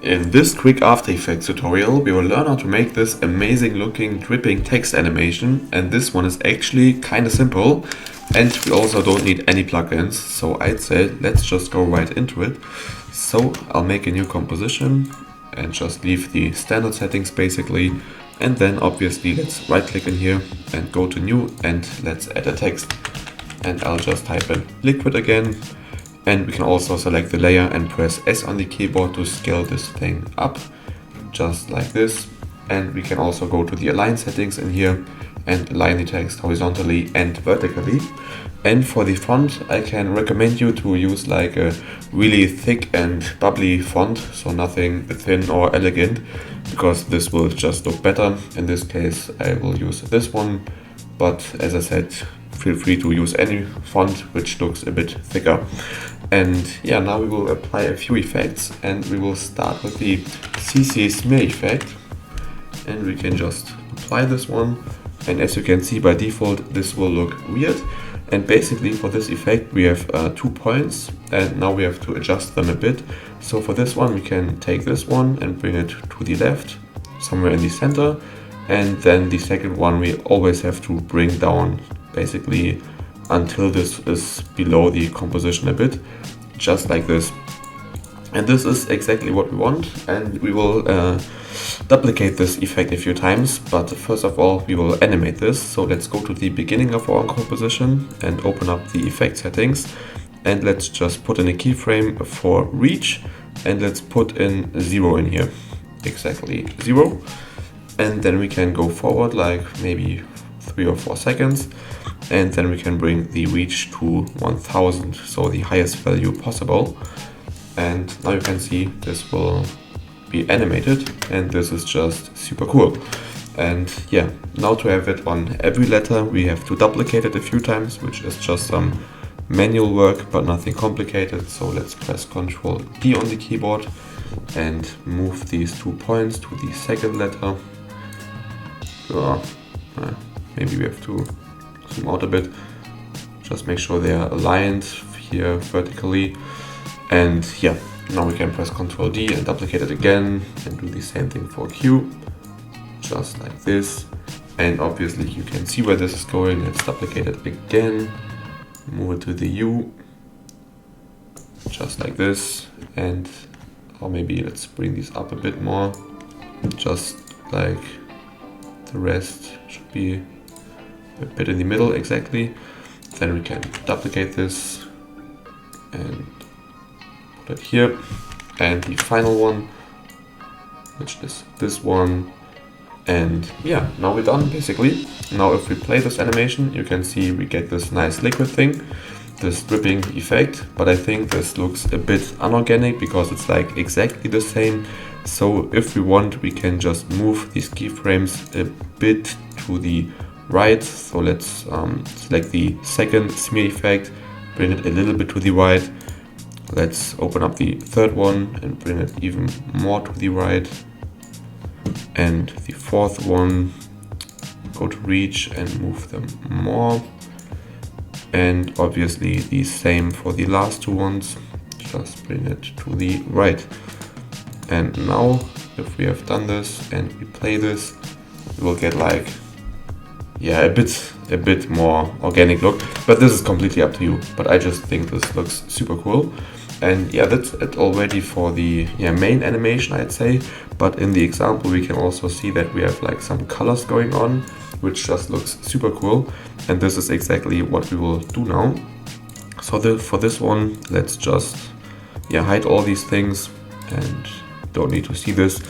In this quick After Effects tutorial, we will learn how to make this amazing looking dripping text animation, and this one is actually kinda simple, and we also don't need any plugins, so I'd say let's just go right into it. So I'll make a new composition and just leave the standard settings basically, and then obviously let's right click in here and go to new and let's add a text. And I'll just type in liquid again. And we can also select the layer and press S on the keyboard to scale this thing up, just like this. And we can also go to the align settings in here and align the text horizontally and vertically. And for the font, I can recommend you to use like a really thick and bubbly font, so nothing thin or elegant, because this will just look better. In this case, I will use this one, but as I said, feel free to use any font which looks a bit thicker. And yeah, now we will apply a few effects, and we will start with the CC smear effect, and we can just apply this one. And as you can see, by default this will look weird, and basically for this effect we have 2 points, and now we have to adjust them a bit. So for this one we can take this one and bring it to the left, somewhere in the center, and then the second one we always have to bring down basically until this is below the composition a bit, just like this. And this is exactly what we want, and we will duplicate this effect a few times, but first of all we will animate this. So let's go to the beginning of our composition and open up the effect settings, and let's just put in a keyframe for reach, and let's put in 0 in here, exactly 0. And then we can go forward like maybe 3 or 4 seconds, and then we can bring the reach to 1000, so the highest value possible. And now you can see this will be animated, and this is just super cool. And yeah, now to have it on every letter we have to duplicate it a few times, which is just some manual work but nothing complicated. So let's press Ctrl D on the keyboard and move these 2 points to the second letter. Maybe we have to zoom out a bit, just make sure they are aligned here vertically. And yeah, now we can press Ctrl D and duplicate it again and do the same thing for Q, just like this. And obviously you can see where this is going. Let's duplicate it again, move it to the U, just like this. And or maybe let's bring these up a bit more, just like the rest should be a bit in the middle, exactly. Then we can duplicate this and put it here. And the final one, which is this one. And yeah, now we're done basically. Now if we play this animation, you can see we get this nice liquid thing, this dripping effect, but I think this looks a bit unorganic because it's like exactly the same. So if we want, we can just move these keyframes a bit to the right. So let's select the second smear effect, bring it a little bit to the right. Let's open up the third one and bring it even more to the right. And the fourth one, go to reach and move them more. And obviously the same for the last 2 ones, just bring it to the right. And now if we have done this and we play this, we will get like, yeah, a bit more organic look, but this is completely up to you. But I just think this looks super cool. And yeah, that's it already for the main animation, I'd say. But in the example we can also see that we have like some colors going on, which just looks super cool. And this is exactly what we will do now. So for this one, let's just hide all these things, and don't need to see this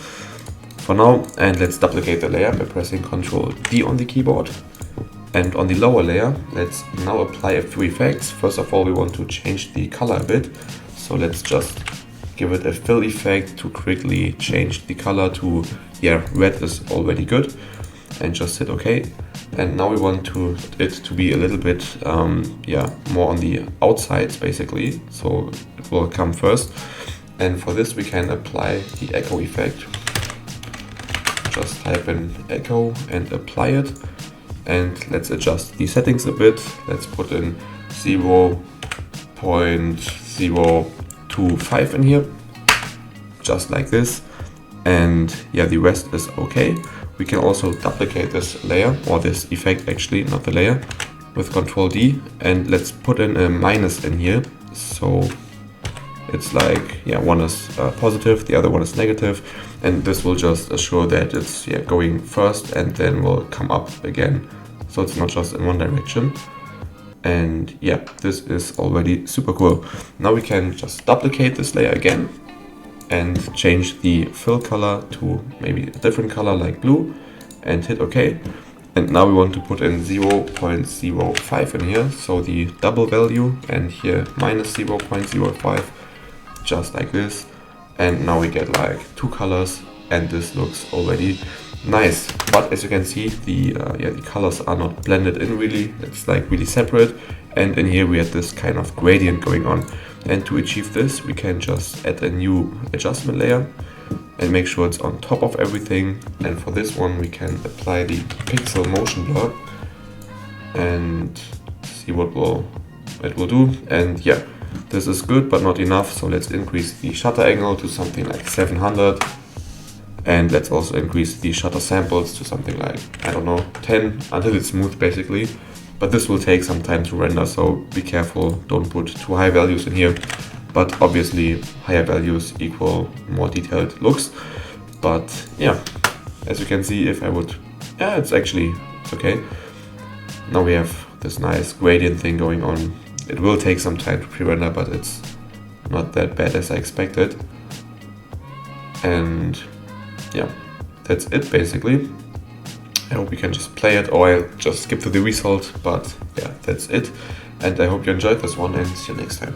for now. And let's duplicate the layer by pressing Ctrl D on the keyboard. And on the lower layer, let's now apply a few effects. First of all, we want to change the color a bit. So let's just give it a fill effect to quickly change the color to, red is already good. And just hit OK. And now we want it to be a little bit more on the outsides basically. So it will come first. And for this we can apply the echo effect. Just type in echo and apply it. And let's adjust the settings a bit. Let's put in 0.025 in here, just like this. And yeah, the rest is okay. We can also duplicate this layer, or this effect actually, not the layer, with Ctrl D, and let's put in a minus in here. So it's like, yeah, one is positive, the other one is negative, and this will just assure that it's going first and then will come up again. So it's not just in one direction. And yeah, this is already super cool. Now we can just duplicate this layer again and change the fill color to maybe a different color like blue and hit OK. And now we want to put in 0.05 in here, so the double value, and here minus 0.05, just like this. And now we get like two colors, and this looks already nice. But as you can see, the colors are not blended in really, it's like really separate. And in here we have this kind of gradient going on. And to achieve this, we can just add a new adjustment layer and make sure it's on top of everything. And for this one, we can apply the pixel motion blur and see what it will do. And yeah, this is good, but not enough. So let's increase the shutter angle to something like 700. And let's also increase the shutter samples to something like, I don't know, 10 until it's smooth basically. But this will take some time to render, so be careful, don't put too high values in here. But obviously higher values equal more detailed looks. But yeah, as you can see, if I would, yeah, it's okay. Now we have this nice gradient thing going on. It will take some time to pre-render, but it's not that bad as I expected. And yeah, that's it basically. I hope you can just play it, or I'll just skip to the result, but yeah, that's it. And I hope you enjoyed this one, and see you next time.